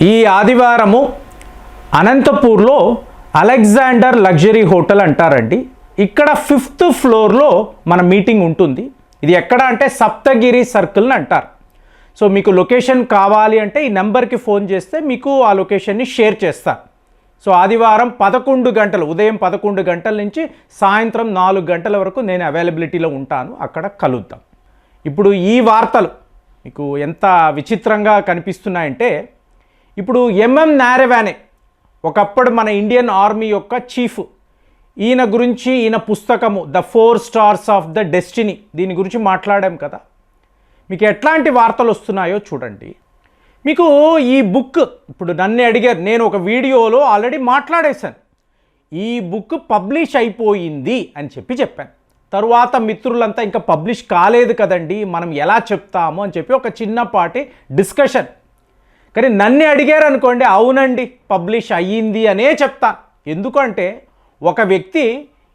ఈ ఆదివారము అనంతపూర్లో అలెగ్జాండర్ లగ్జరీ హోటల్ అంటారండి. ఇక్కడ 5th ఫ్లోర్లో మన మీటింగ్ ఉంటుంది. ఇది ఎక్కడ అంటే సప్తగిరి సర్కిల్ని అంటారు. సో మీకు లొకేషన్ కావాలి అంటే ఈ నెంబర్కి ఫోన్ చేస్తే మీకు ఆ లొకేషన్ని షేర్ చేస్తారు. సో ఆదివారం 11 గంటలు, ఉదయం 11 గంటల నుంచి సాయంత్రం 4 గంటల వరకు నేను అవైలబిలిటీలో ఉంటాను. అక్కడ కలుద్దాం. ఇప్పుడు ఈ వార్తలు మీకు ఎంత విచిత్రంగా కనిపిస్తున్నాయంటే, ఇప్పుడు ఎంఎం నారవానే ఒకప్పుడు మన ఇండియన్ ఆర్మీ యొక్క చీఫ్, ఈయన గురించి ఈయన పుస్తకము the 4 stars of the destiny, దీని గురించి మాట్లాడాం కదా. మీకు ఎట్లాంటి వార్తలు వస్తున్నాయో చూడండి. మీకు ఈ బుక్ ఇప్పుడు నన్ను అడిగారు, నేను ఒక వీడియోలో ఆల్రెడీ మాట్లాడేశాను. ఈ బుక్ పబ్లిష్ అయిపోయింది అని చెప్పాను. తరువాత మిత్రులంతా ఇంకా పబ్లిష్ కాలేదు కదండి, మనం ఎలా చెప్తాము అని చెప్పి ఒక చిన్నపాటి డిస్కషన్. కానీ నన్ను అడిగారు అనుకోండి, అవునండి పబ్లిష్ అయ్యింది అనే చెప్తాను. ఎందుకంటే ఒక వ్యక్తి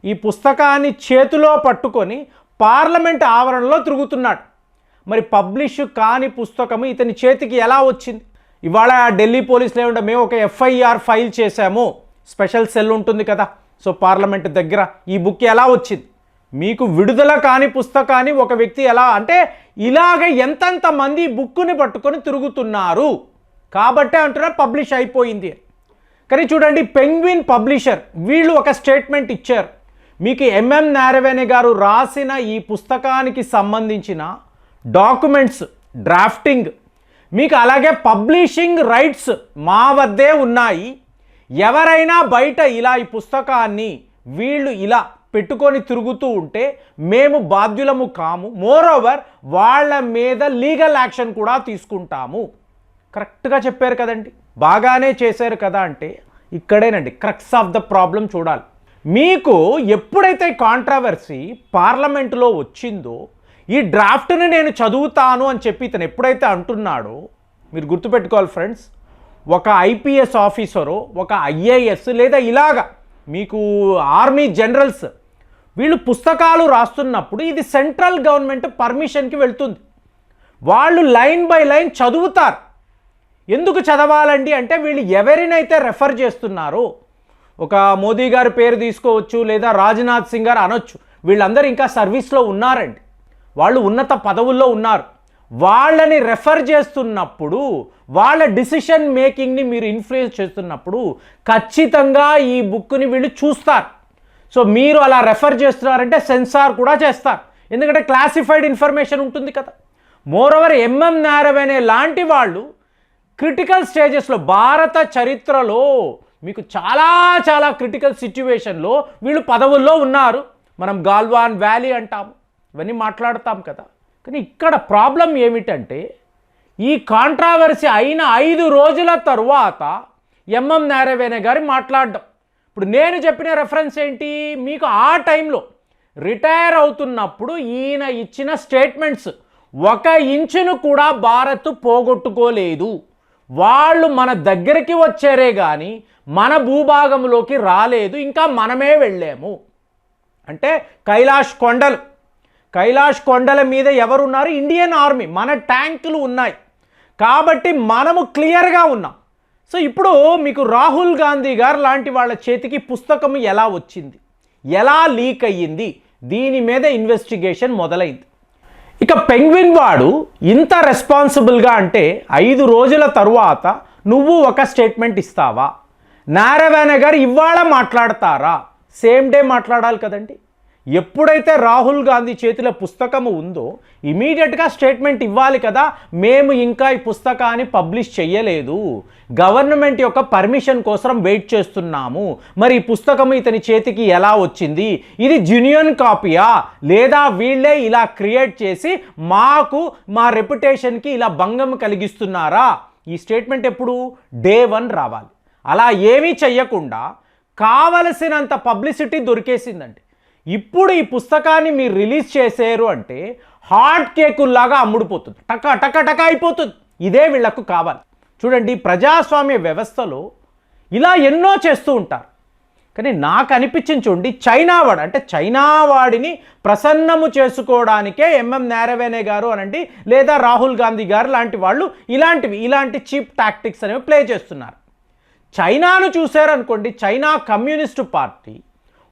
ఈ పుస్తకాన్ని చేతిలో పట్టుకొని పార్లమెంట్ ఆవరణలో తిరుగుతున్నాడు. మరి పబ్లిష్ కాని పుస్తకము ఇతని చేతికి ఎలా వచ్చింది? ఇవాళ ఢిల్లీ పోలీసులు ఏమంటే మేము ఒక ఎఫ్ఐఆర్ ఫైల్ చేశాము, స్పెషల్ సెల్ ఉంటుంది కదా, సో పార్లమెంట్ దగ్గర ఈ బుక్ ఎలా వచ్చింది? మీకు విడుదల కాని పుస్తకాన్ని ఒక వ్యక్తి ఎలా అంటే ఇలాగ ఎంతంత మంది బుక్కుని పట్టుకొని తిరుగుతున్నారు కాబట్టే అంటున్నారు పబ్లిష్ అయిపోయింది. కానీ చూడండి, పెంగ్విన్ పబ్లిషర్ వీళ్ళు ఒక స్టేట్మెంట్ ఇచ్చారు. మీకు ఎంఎం నారవానే గారు రాసిన ఈ పుస్తకానికి సంబంధించిన డాక్యుమెంట్స్, డ్రాఫ్టింగ్, మీకు అలాగే పబ్లిషింగ్ రైట్స్ మా వద్దే ఉన్నాయి. ఎవరైనా బయట ఇలా ఈ పుస్తకాన్ని వీళ్ళు ఇలా పెట్టుకొని తిరుగుతూ ఉంటే మేము బాధ్యులము కాము. మోరోవర్ వాళ్ళ మీద లీగల్ యాక్షన్ కూడా తీసుకుంటాము. కరెక్ట్గా చెప్పారు కదండి, బాగానే చేశారు కదా. అంటే ఇక్కడేనండి క్రక్స్ ఆఫ్ ద ప్రాబ్లం చూడాలి. మీకు ఎప్పుడైతే కాంట్రవర్సీ పార్లమెంటులో వచ్చిందో, ఈ డ్రాఫ్ట్ని నేను చదువుతాను అని చెప్పి ఇతను ఎప్పుడైతే అంటున్నాడో, మీరు గుర్తుపెట్టుకోవాలి ఫ్రెండ్స్, ఒక ఐపీఎస్ ఆఫీసరు, ఒక ఐఏఎస్ లేదా ఇలాగా మీకు ఆర్మీ జనరల్స్ వీళ్ళు పుస్తకాలు రాస్తున్నప్పుడు ఇది సెంట్రల్ గవర్నమెంట్ పర్మిషన్కి వెళ్తుంది. వాళ్ళు లైన్ బై లైన్ చదువుతారు. ఎందుకు చదవాలండి అంటే వీళ్ళు ఎవరినైతే రెఫర్ చేస్తున్నారో, ఒక మోదీ గారి పేరు తీసుకోవచ్చు లేదా రాజ్నాథ్ సింగ్ గారు అనొచ్చు, వీళ్ళందరూ ఇంకా సర్వీస్లో ఉన్నారండి, వాళ్ళు ఉన్నత పదవుల్లో ఉన్నారు. వాళ్ళని రెఫర్ చేస్తున్నప్పుడు, వాళ్ళ డిసిషన్ మేకింగ్ని మీరు ఇన్ఫ్లుయెన్స్ చేస్తున్నప్పుడు ఖచ్చితంగా ఈ బుక్ని వీళ్ళు చూస్తారు. సో మీరు అలా రెఫర్ చేస్తున్నారంటే సెన్సార్ కూడా చేస్తారు, ఎందుకంటే క్లాసిఫైడ్ ఇన్ఫర్మేషన్ ఉంటుంది కదా. మోరోవర్ ఎంఎం నారవానే లాంటి వాళ్ళు క్రిటికల్ స్టేజెస్లో, భారత చరిత్రలో మీకు చాలా చాలా క్రిటికల్ సిచ్యువేషన్లో వీళ్ళు పదవుల్లో ఉన్నారు. మనం గాల్వాన్ వ్యాలీ అంటాము, ఇవన్నీ మాట్లాడతాం కదా. కానీ ఇక్కడ ప్రాబ్లం ఏమిటంటే, ఈ కాంట్రావర్సీ అయిన 5 రోజుల తరువాత ఎంఎం నారవానే గారు మాట్లాడడం. ఇప్పుడు నేను చెప్పిన రెఫరెన్స్ ఏంటి, మీకు ఆ టైంలో రిటైర్ అవుతున్నప్పుడు ఈయన ఇచ్చిన స్టేట్మెంట్స్ 1 ఇంచును కూడా భారత్ పోగొట్టుకోలేదు. వాళ్ళు మన దగ్గరికి వచ్చారే కానీ మన భూభాగంలోకి రాలేదు, ఇంకా మనమే వెళ్ళాము. అంటే కైలాష్ కొండల మీద ఎవరున్నారు? ఇండియన్ ఆర్మీ, మన ట్యాంకులు ఉన్నాయి కాబట్టి మనము క్లియర్గా ఉన్నాం. సో ఇప్పుడు మీకు రాహుల్ గాంధీ గారు లాంటి వాళ్ళ చేతికి పుస్తకం ఎలా వచ్చింది, ఎలా లీక్ అయ్యింది, దీని మీద ఇన్వెస్టిగేషన్ మొదలైంది. ఇక పెంగ్విన్ వాడు ఇంత రెస్పాన్సిబుల్గా అంటే 5 రోజుల తరువాత నువ్వు ఒక స్టేట్మెంట్ ఇస్తావా? నారవానే గారు ఇవాళ మాట్లాడతారా? సేమ్ డే మాట్లాడాలి కదండి. ఎప్పుడైతే రాహుల్ గాంధీ చేతిలో పుస్తకము ఉందో ఇమీడియట్గా స్టేట్మెంట్ ఇవ్వాలి కదా, మేము ఇంకా ఈ పుస్తకాన్ని పబ్లిష్ చేయలేదు, గవర్నమెంట్ యొక్క పర్మిషన్ కోసం వెయిట్ చేస్తున్నాము, మరి ఈ పుస్తకము ఇతని చేతికి ఎలా వచ్చింది, ఇది జెన్యూన్ కాపీయా లేదా వీళ్ళే ఇలా క్రియేట్ చేసి మా రెప్యుటేషన్కి ఇలా భంగం కలిగిస్తున్నారా? ఈ స్టేట్మెంట్ ఎప్పుడు? Day 1 రావాలి. అలా ఏమీ చెయ్యకుండా కావలసినంత పబ్లిసిటీ దొరికేసిందండి. ఇప్పుడు ఈ పుస్తకాన్ని మీరు రిలీజ్ చేశారు అంటే హాట్ కేకుల్లాగా అమ్ముడుపోతుంది, టక అయిపోతుంది. ఇదే వీళ్లకు కావాలి. చూడండి, ప్రజాస్వామ్య వ్యవస్థలో ఇలా ఎన్నో చేస్తూ ఉంటారు. కానీ నాకు అనిపించింది చూడండి, చైనా వాడు అంటే చైనా వాడిని ప్రసన్నము చేసుకోవడానికే నారవణే గారు అనండి, లేదా రాహుల్ గాంధీ గారు లాంటి వాళ్ళు ఇలాంటి చీప్ టాక్టిక్స్ అనేవి ప్లే చేస్తున్నారు. చైనాను చూశారనుకోండి, చైనా కమ్యూనిస్టు పార్టీ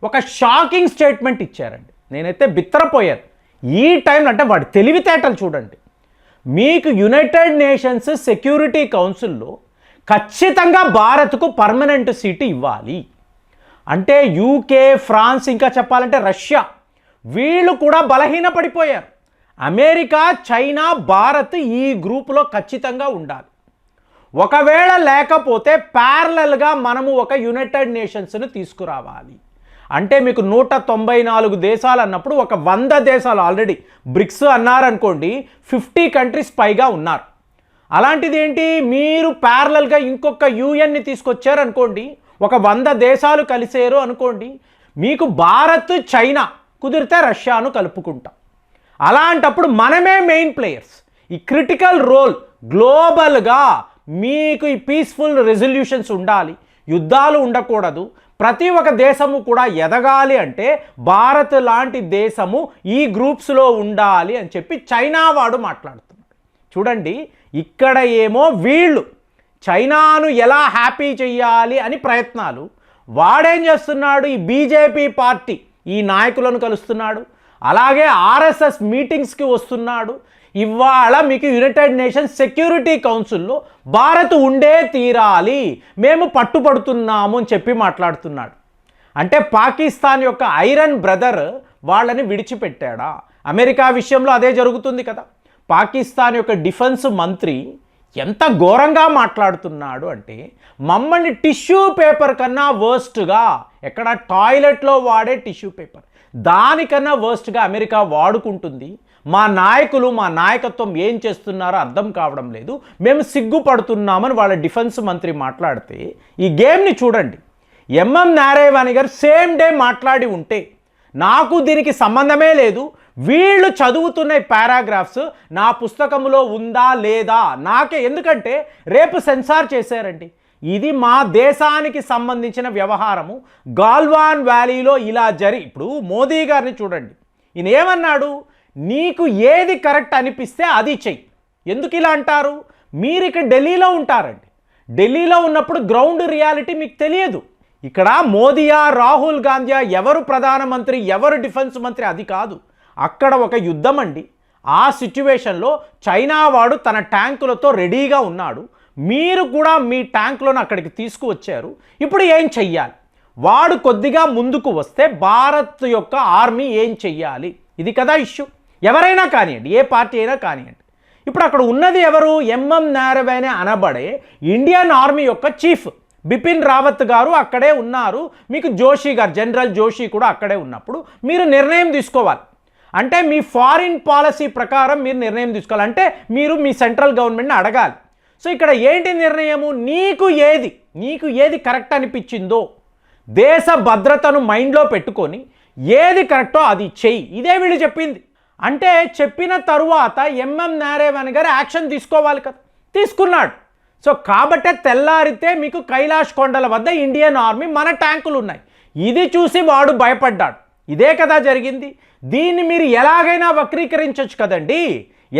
ఒక షాకింగ్ స్టేట్మెంట్ ఇచ్చారండి. నేనైతే బిత్తరపోయాను. ఈ టైంలో అంటే వాడి తెలివితేటలు చూడండి. మీకు యునైటెడ్ నేషన్స్ సెక్యూరిటీ కౌన్సిల్లో ఖచ్చితంగా భారత్కు పర్మనెంట్ సీటు ఇవ్వాలి అంటే యూకే, ఫ్రాన్స్, ఇంకా చెప్పాలంటే రష్యా వీళ్ళు కూడా బలహీనపడిపోయారు. అమెరికా, చైనా, భారత్ ఈ గ్రూపులో ఖచ్చితంగా ఉండాలి. ఒకవేళ లేకపోతే ప్యారలల్గా మనము ఒక యునైటెడ్ నేషన్స్ను తీసుకురావాలి. అంటే మీకు 194 దేశాలు అన్నప్పుడు ఒక 100 దేశాలు ఆల్రెడీ బ్రిక్స్ అన్నారనుకోండి, 50 కంట్రీస్ పైగా ఉన్నారు. అలాంటిది ఏంటి, మీరు ప్యారలల్గా ఇంకొక యుఎన్ని తీసుకొచ్చారనుకోండి, ఒక 100 దేశాలు కలిసేరు అనుకోండి, మీకు భారత్, చైనా కుదిరితే రష్యాను కలుపుకుంటాం. అలాంటప్పుడు మనమే మెయిన్ ప్లేయర్స్. ఈ క్రిటికల్ రోల్ గ్లోబల్గా మీకు ఈ పీస్ఫుల్ రెజల్యూషన్స్ ఉండాలి, యుద్ధాలు ఉండకూడదు, ప్రతి ఒక్క దేశము కూడా ఎదగాలి అంటే భారత్ లాంటి దేశము ఈ గ్రూప్స్లో ఉండాలి అని చెప్పి చైనా వాడు మాట్లాడుతున్నాడు. చూడండి, ఇక్కడ ఏమో వీళ్ళు చైనాను ఎలా హ్యాపీ చెయ్యాలి అని ప్రయత్నాలు, వాడేం చేస్తున్నాడు, ఈ బీజేపీ పార్టీ ఈ నాయకులను కలుస్తున్నాడు, అలాగే ఆర్ఎస్ఎస్ మీటింగ్స్కి వస్తున్నాడు. ఇవాళ మీకు యునైటెడ్ నేషన్స్ సెక్యూరిటీ కౌన్సిల్లో భారత్ ఉండే తీరాలి, మేము పట్టుబడుతున్నాము అని చెప్పి మాట్లాడుతున్నాడు. అంటే పాకిస్తాన్ యొక్క ఐరన్ బ్రదర్ వాళ్ళని విడిచిపెట్టాడా? అమెరికా విషయంలో అదే జరుగుతుంది కదా. పాకిస్తాన్ యొక్క డిఫెన్స్ మంత్రి ఎంత ఘోరంగా మాట్లాడుతున్నాడు అంటే, మమ్మల్ని టిష్యూ పేపర్ కన్నా వర్స్ట్గా, ఎక్కడ టాయిలెట్లో వాడే టిష్యూ పేపర్ దానికన్నా వర్స్ట్గా అమెరికా వాడుకుంటుంది. మా నాయకులు, మా నాయకత్వం ఏం చేస్తున్నారో అర్థం కావడం లేదు, మేము సిగ్గుపడుతున్నామని వాళ్ళ డిఫెన్స్ మంత్రి మాట్లాడితే, ఈ గేమ్ని చూడండి. నారవణే గారు సేమ్ డే మాట్లాడి ఉంటే నాకు దీనికి సంబంధమే లేదు, వీళ్ళు చదువుతున్న పారాగ్రాఫ్స్ నా పుస్తకంలో ఉందా లేదా నాకే, ఎందుకంటే రేపు సెన్సార్ చేశారండి. ఇది మా దేశానికి సంబంధించిన వ్యవహారము. గాల్వాన్ వ్యాలీలో ఇలా ఇప్పుడు మోదీ గారిని చూడండి, ఈయన ఏమన్నాడు, నీకు ఏది కరెక్ట్ అనిపిస్తే అది చెయ్యి. ఎందుకు ఇలా అంటారు, మీరు ఇక్కడ ఢిల్లీలో ఉంటారండి, ఢిల్లీలో ఉన్నప్పుడు గ్రౌండ్ రియాలిటీ మీకు తెలియదు. ఇక్కడ మోదీయా, రాహుల్ గాంధీయా, ఎవరు ప్రధానమంత్రి, ఎవరు డిఫెన్స్ మంత్రి అది కాదు, అక్కడ ఒక యుద్ధం అండి. ఆ సిచ్యువేషన్లో చైనా వాడు తన ట్యాంకులతో రెడీగా ఉన్నాడు, మీరు కూడా మీ ట్యాంకులను అక్కడికి తీసుకువచ్చారు. ఇప్పుడు ఏం చెయ్యాలి, వాడు కొద్దిగా ముందుకు వస్తే భారత్ యొక్క ఆర్మీ ఏం చెయ్యాలి, ఇది కదా ఇష్యూ. ఎవరైనా కానివ్వండి, ఏ పార్టీ అయినా కానివ్వండి. ఇప్పుడు అక్కడ ఉన్నది ఎవరు, నారవణే అనబడే ఇండియన్ ఆర్మీ యొక్క చీఫ్ బిపిన్ రావత్ గారు అక్కడే ఉన్నారు. మీకు జోషి గారు, జనరల్ జోషి కూడా అక్కడే ఉన్నప్పుడు మీరు నిర్ణయం తీసుకోవాలి. అంటే మీ ఫారిన్ పాలసీ ప్రకారం మీరు నిర్ణయం తీసుకోవాలి. అంటే మీరు మీ సెంట్రల్ గవర్నమెంట్ని అడగాలి. సో ఇక్కడ ఏంటి నిర్ణయము, నీకు ఏది కరెక్ట్ అనిపించిందో, దేశ భద్రతను మైండ్లో పెట్టుకొని ఏది కరెక్టో అది చెయ్యి. ఇదే వీళ్ళు చెప్పింది. అంటే చెప్పిన తరువాత నారవణే గారు యాక్షన్ తీసుకోవాలి కదా, తీసుకున్నాడు. సో కాబట్టే తెల్లారితే మీకు కైలాష్ కొండల వద్ద ఇండియన్ ఆర్మీ మన ట్యాంకులు ఉన్నాయి. ఇది చూసి వాడు భయపడ్డాడు. ఇదే కదా జరిగింది. దీన్ని మీరు ఎలాగైనా వక్రీకరించవచ్చు కదండి,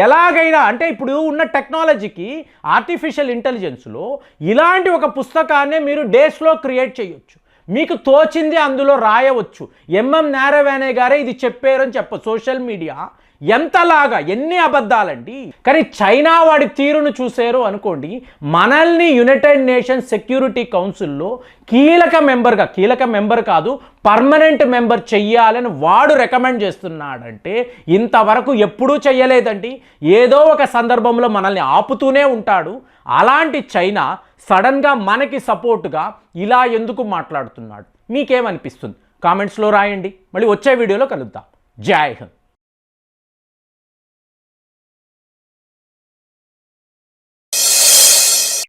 ఎలాగైనా. అంటే ఇప్పుడు ఉన్న టెక్నాలజీకి, ఆర్టిఫిషియల్ ఇంటెలిజెన్స్లో ఇలాంటి ఒక పుస్తకాన్నే మీరు డేస్లో క్రియేట్ చేయొచ్చు, మీకు తోచింది అందులో రాయవచ్చు. నారవణే గారే ఇది చెప్పారు అని సోషల్ మీడియా ఎంతలాగా, ఎన్ని అబద్ధాలండి. కానీ చైనా వాడి తీరును చూశారు అనుకోండి, మనల్ని యునైటెడ్ నేషన్స్ సెక్యూరిటీ కౌన్సిల్లో కీలక మెంబర్ కాదు, పర్మనెంట్ మెంబర్ చెయ్యాలని వాడు రికమెండ్ చేస్తున్నాడంటే ఇంతవరకు ఎప్పుడూ చెయ్యలేదండి. ఏదో ఒక సందర్భంలో మనల్ని ఆపుతూనే ఉంటాడు. అలాంటి చైనా సడన్గా మనకి సపోర్టుగా ఇలా ఎందుకు మాట్లాడుతున్నాడు, మీకేమనిపిస్తుంది కామెంట్స్లో రాయండి. మళ్ళీ వచ్చే వీడియోలో కలుద్దాం. జై హింద్.